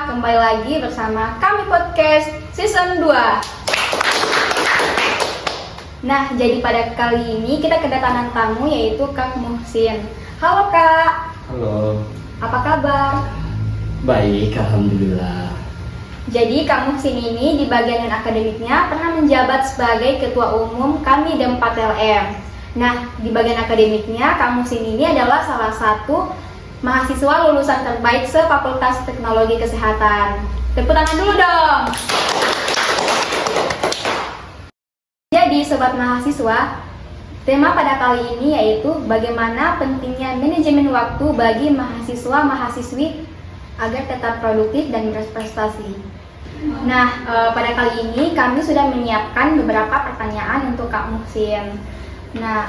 kembali lagi bersama kami podcast season 2. Nah, jadi pada kali ini kita kedatangan tamu yaitu Kak Muhsin. Halo Kak. Halo. Apa kabar? Baik, alhamdulillah. Jadi Kak Muhsin ini di bagian akademiknya pernah menjabat sebagai Ketua Umum kami D4LM. Nah, di bagian akademiknya Kak Muhsin ini adalah salah satu mahasiswa lulusan terbaik se-Fakultas Teknologi Kesehatan. Tepuk tangan dulu dong. Jadi sobat mahasiswa, tema pada kali ini yaitu bagaimana pentingnya manajemen waktu bagi mahasiswa-mahasiswi agar tetap produktif dan berprestasi. Nah, pada kali ini kami sudah menyiapkan beberapa pertanyaan untuk Kak Muhsin. Nah,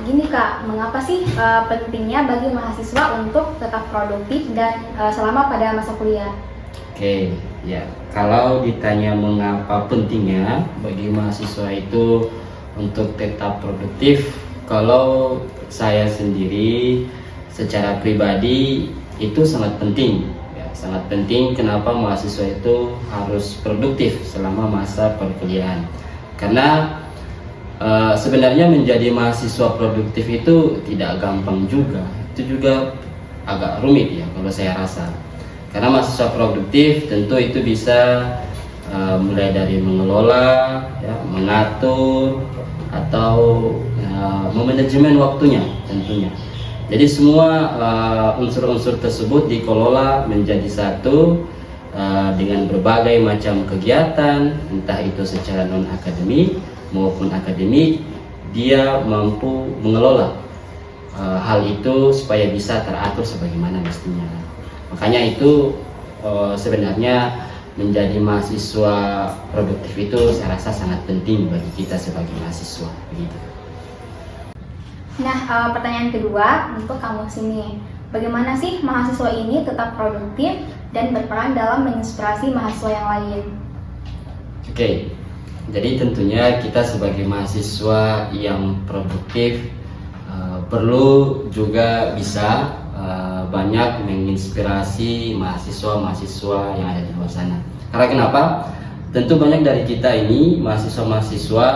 gini Kak, mengapa sih pentingnya bagi mahasiswa untuk tetap produktif dan selama pada masa kuliah? Oke, ya. Kalau ditanya mengapa pentingnya bagi mahasiswa itu untuk tetap produktif, kalau saya sendiri secara pribadi itu sangat penting. Ya, sangat penting kenapa mahasiswa itu harus produktif selama masa perkuliahan. Karena sebenarnya menjadi mahasiswa produktif itu tidak gampang juga. Itu juga agak rumit ya kalau saya rasa. Karena mahasiswa produktif tentu itu bisa mulai dari mengelola, ya, mengatur, atau memanajemen waktunya tentunya. Jadi semua unsur-unsur tersebut dikelola menjadi satu dengan berbagai macam kegiatan, entah itu secara non-akademik maupun akademik, dia mampu mengelola hal itu supaya bisa teratur sebagaimana mestinya. Makanya itu sebenarnya menjadi mahasiswa produktif itu saya rasa sangat penting bagi kita sebagai mahasiswa. Begitu. Nah, pertanyaan kedua untuk kamu sini, bagaimana sih mahasiswa ini tetap produktif dan berperan dalam menginspirasi mahasiswa yang lain? Oke. Jadi tentunya kita sebagai mahasiswa yang produktif perlu juga bisa banyak menginspirasi mahasiswa-mahasiswa yang ada di luar sana. Karena kenapa? Tentu banyak dari kita ini mahasiswa-mahasiswa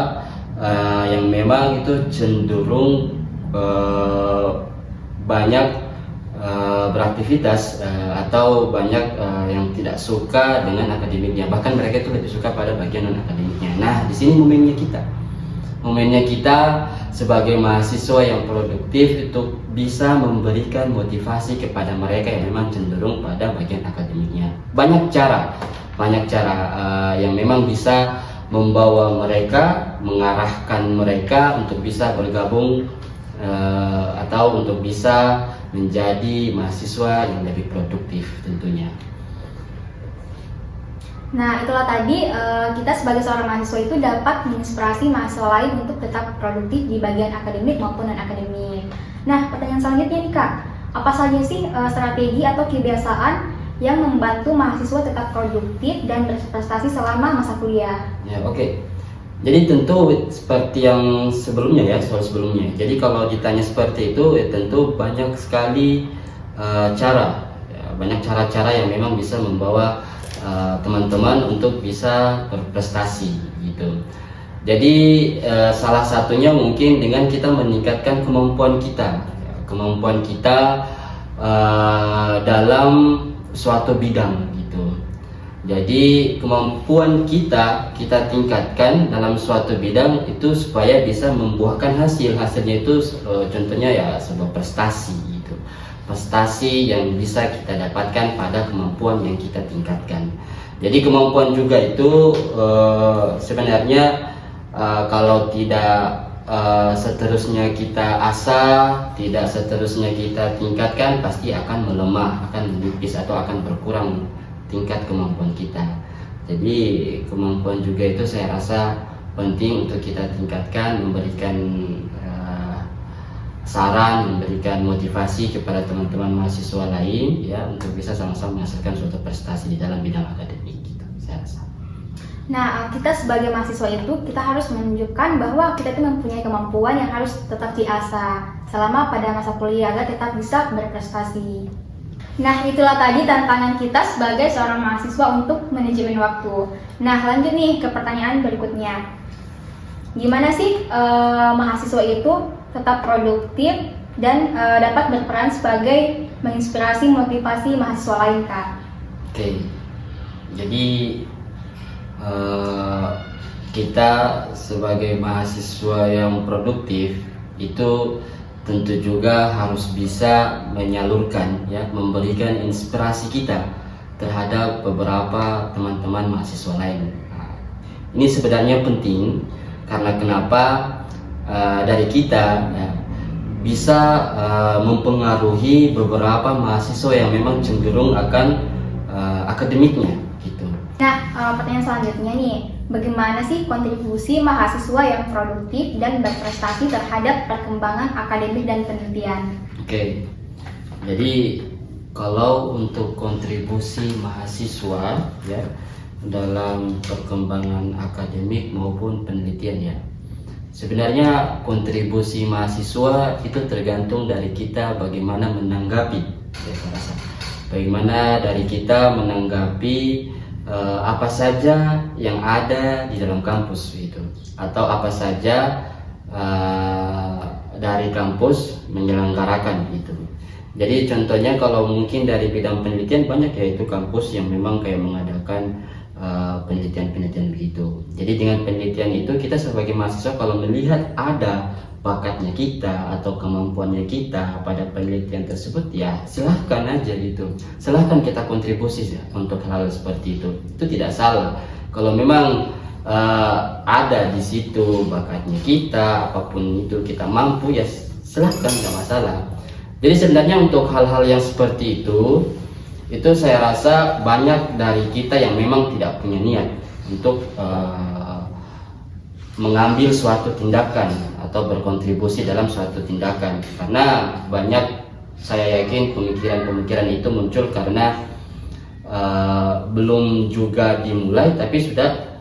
yang memang itu cenderung banyak beraktivitas atau banyak yang tidak suka dengan akademiknya, bahkan mereka itu lebih suka pada bagian non akademiknya. Nah, di sini momennya kita sebagai mahasiswa yang produktif itu bisa memberikan motivasi kepada mereka yang memang cenderung pada bagian akademiknya. Banyak cara yang memang bisa membawa mereka, mengarahkan mereka untuk bisa bergabung atau untuk bisa menjadi mahasiswa yang lebih produktif tentunya. Nah, itulah tadi kita sebagai seorang mahasiswa itu dapat menginspirasi mahasiswa lain untuk tetap produktif di bagian akademik maupun non-akademik. Nah, pertanyaan selanjutnya nih Kak, apa saja sih strategi atau kebiasaan yang membantu mahasiswa tetap produktif dan berprestasi selama masa kuliah? Ya, oke. Jadi tentu seperti yang sebelumnya ya, soal sebelumnya. Jadi kalau ditanya seperti itu, ya tentu banyak sekali banyak cara-cara yang memang bisa membawa teman-teman untuk bisa berprestasi gitu. Jadi salah satunya mungkin dengan kita meningkatkan kemampuan kita dalam suatu bidang gitu. Jadi kemampuan kita tingkatkan dalam suatu bidang itu supaya bisa membuahkan hasilnya itu contohnya ya sebuah prestasi gitu. Prestasi yang bisa kita dapatkan pada kemampuan yang kita tingkatkan. Jadi kemampuan juga itu sebenarnya kalau tidak seterusnya kita asah, tidak seterusnya kita tingkatkan, pasti akan melemah, akan menipis atau akan berkurang tingkat kemampuan kita. Jadi kemampuan juga itu saya rasa penting untuk kita tingkatkan, memberikan saran, memberikan motivasi kepada teman-teman mahasiswa lain ya untuk bisa sama-sama menghasilkan suatu prestasi di dalam bidang akademik gitu, saya rasa. Nah, kita sebagai mahasiswa itu kita harus menunjukkan bahwa kita itu mempunyai kemampuan yang harus tetap diasah selama pada masa kuliah agar tetap bisa berprestasi. Nah, itulah tadi tantangan kita sebagai seorang mahasiswa untuk manajemen waktu. Nah, lanjut nih ke pertanyaan berikutnya. Gimana sih mahasiswa itu tetap produktif dan dapat berperan sebagai menginspirasi motivasi mahasiswa lain, Kak? Oke, jadi kita sebagai mahasiswa yang produktif itu tentu juga harus bisa menyalurkan, ya, memberikan inspirasi kita terhadap beberapa teman-teman mahasiswa lain. Nah, ini sebenarnya penting karena kenapa dari kita, ya, bisa mempengaruhi beberapa mahasiswa yang memang cenderung akan akademiknya, gitu. Nah, pertanyaan selanjutnya nih, bagaimana sih kontribusi mahasiswa yang produktif dan berprestasi terhadap perkembangan akademik dan penelitian? Oke, jadi kalau untuk kontribusi mahasiswa, ya, dalam perkembangan akademik maupun penelitian, ya, sebenarnya kontribusi mahasiswa itu tergantung dari kita bagaimana menanggapi, ya, saya rasa. Bagaimana dari kita menanggapi apa saja yang ada di dalam kampus itu, atau apa saja dari kampus menyelenggarakan itu. Jadi contohnya kalau mungkin dari bidang penelitian banyak, yaitu kampus yang memang kayak mengadakan penelitian-penelitian begitu. Jadi dengan penelitian itu kita sebagai mahasiswa kalau melihat ada bakatnya kita atau kemampuannya kita pada penelitian tersebut, ya silahkan aja gitu, silahkan kita kontribusi ya, untuk hal seperti itu tidak salah. Kalau memang ada di situ bakatnya kita, apapun itu kita mampu, ya silahkan, nggak masalah. Jadi sebenarnya untuk hal-hal yang seperti itu saya rasa banyak dari kita yang memang tidak punya niat untuk mengambil suatu tindakan atau berkontribusi dalam suatu tindakan, karena banyak, saya yakin pemikiran-pemikiran itu muncul karena belum juga dimulai tapi sudah,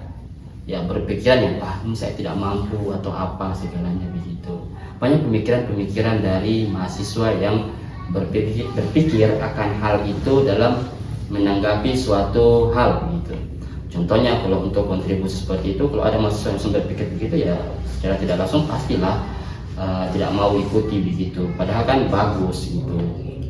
ya, berpikiran ya, ini saya tidak mampu atau apa segalanya begitu. Banyak pemikiran-pemikiran dari mahasiswa yang berpikir akan hal itu dalam menanggapi suatu hal gitu. Contohnya kalau untuk kontribusi seperti itu, kalau ada mahasiswa yang berpikir begitu, ya secara tidak langsung pastilah tidak mau ikuti begitu. Padahal kan bagus gitu,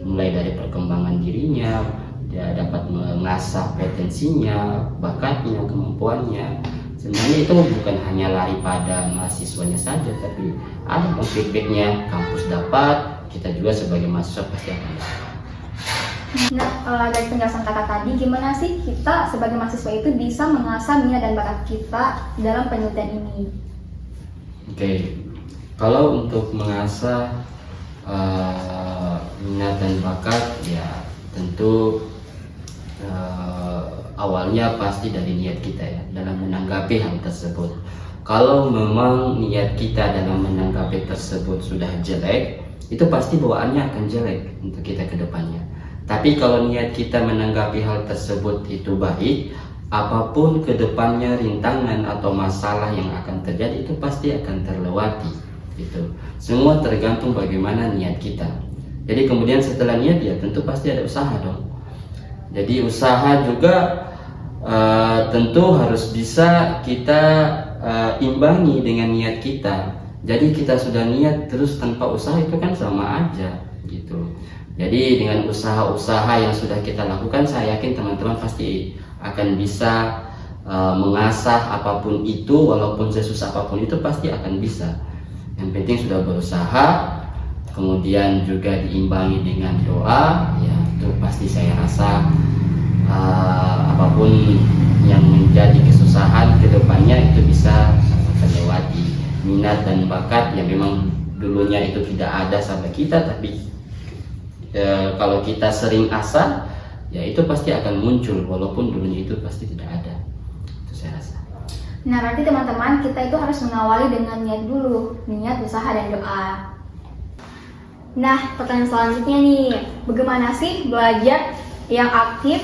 mulai dari perkembangan dirinya, dia dapat mengasah potensinya, bakatnya, kemampuannya. Sebenarnya itu bukan hanya lari pada mahasiswanya saja, tapi ada feedbacknya, kampus dapat, kita juga sebagai mahasiswa pasti akan dapat. Nah, dari penjelasan kakak tadi, gimana sih kita sebagai mahasiswa itu bisa mengasah minat dan bakat kita dalam penelitian ini? Oke, kalau untuk mengasah minat dan bakat, ya tentu awalnya pasti dari niat kita, ya, dalam menanggapi hal tersebut. Kalau memang niat kita dalam menanggapi tersebut sudah jelek, itu pasti bawaannya akan jelek untuk kita ke depannya. Tapi kalau niat kita menanggapi hal tersebut itu baik, apapun ke depannya rintangan atau masalah yang akan terjadi itu pasti akan terlewati. Gitu. Semua tergantung bagaimana niat kita. Jadi kemudian setelah niat, ya tentu pasti ada usaha dong. Jadi usaha juga tentu harus bisa kita imbangi dengan niat kita. Jadi kita sudah niat terus tanpa usaha itu kan sama aja gitu. Jadi dengan usaha-usaha yang sudah kita lakukan, saya yakin teman-teman pasti akan bisa mengasah apapun itu, walaupun sesusah apapun itu pasti akan bisa. Yang penting sudah berusaha, kemudian juga diimbangi dengan doa, ya itu pasti saya rasa apapun yang menjadi kesusahan ke depannya itu bisa terlewati. Minat dan bakat yang memang dulunya itu tidak ada sama kita, tapi kalau kita sering asah, ya itu pasti akan muncul walaupun dulunya itu pasti tidak ada. Itu saya rasa. Nah, berarti teman-teman, kita itu harus mengawali dengan niat dulu, niat, usaha, dan doa. Nah, pertanyaan selanjutnya nih, bagaimana sih belajar yang aktif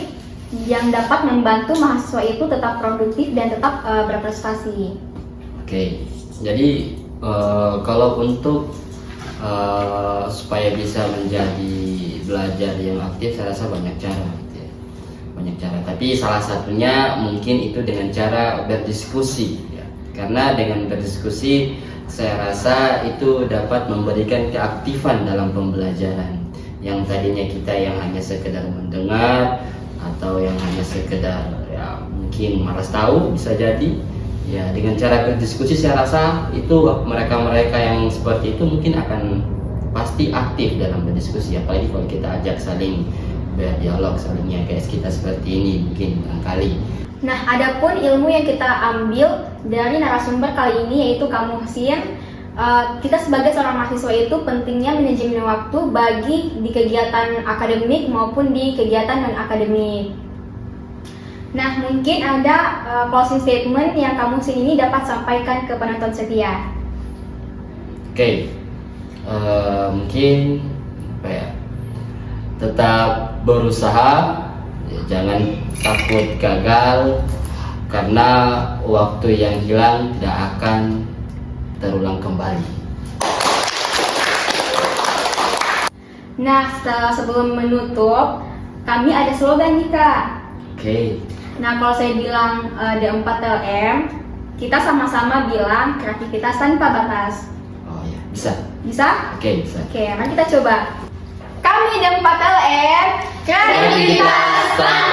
yang dapat membantu mahasiswa itu tetap produktif dan tetap berprestasi? Oke, jadi kalau untuk supaya bisa menjadi belajar yang aktif, saya rasa banyak cara gitu ya. Banyak cara, tapi salah satunya mungkin itu dengan cara berdiskusi ya. Karena dengan berdiskusi saya rasa itu dapat memberikan keaktifan dalam pembelajaran. Yang tadinya kita yang hanya sekedar mendengar atau yang hanya sekedar ya mungkin malas tahu bisa jadi. Ya, dengan cara berdiskusi saya rasa itu mereka-mereka yang seperti itu mungkin akan pasti aktif dalam berdiskusi, apalagi kalau kita ajak saling berdialog, saling guys kita seperti ini mungkin barangkali. Nah, adapun ilmu yang kita ambil dari narasumber kali ini yaitu Kang Muhsin, kita sebagai seorang mahasiswa itu pentingnya manajemen waktu bagi di kegiatan akademik maupun di kegiatan non akademik. Nah, mungkin ada closing statement yang Kang Muhsin ini dapat sampaikan ke penonton setia. Oke, mungkin apa ya, tetap berusaha, ya, jangan takut gagal karena waktu yang hilang tidak akan terulang kembali. Nah, sebelum menutup, kami ada slogan nih Kak. Oke. Nah, kalau saya bilang D4LM, kita sama-sama bilang kreativitas tanpa batas. Oh ya, bisa. Bisa? Oke, bisa. Oke, mari kita coba. Kami D4LM, kreativitas tanpa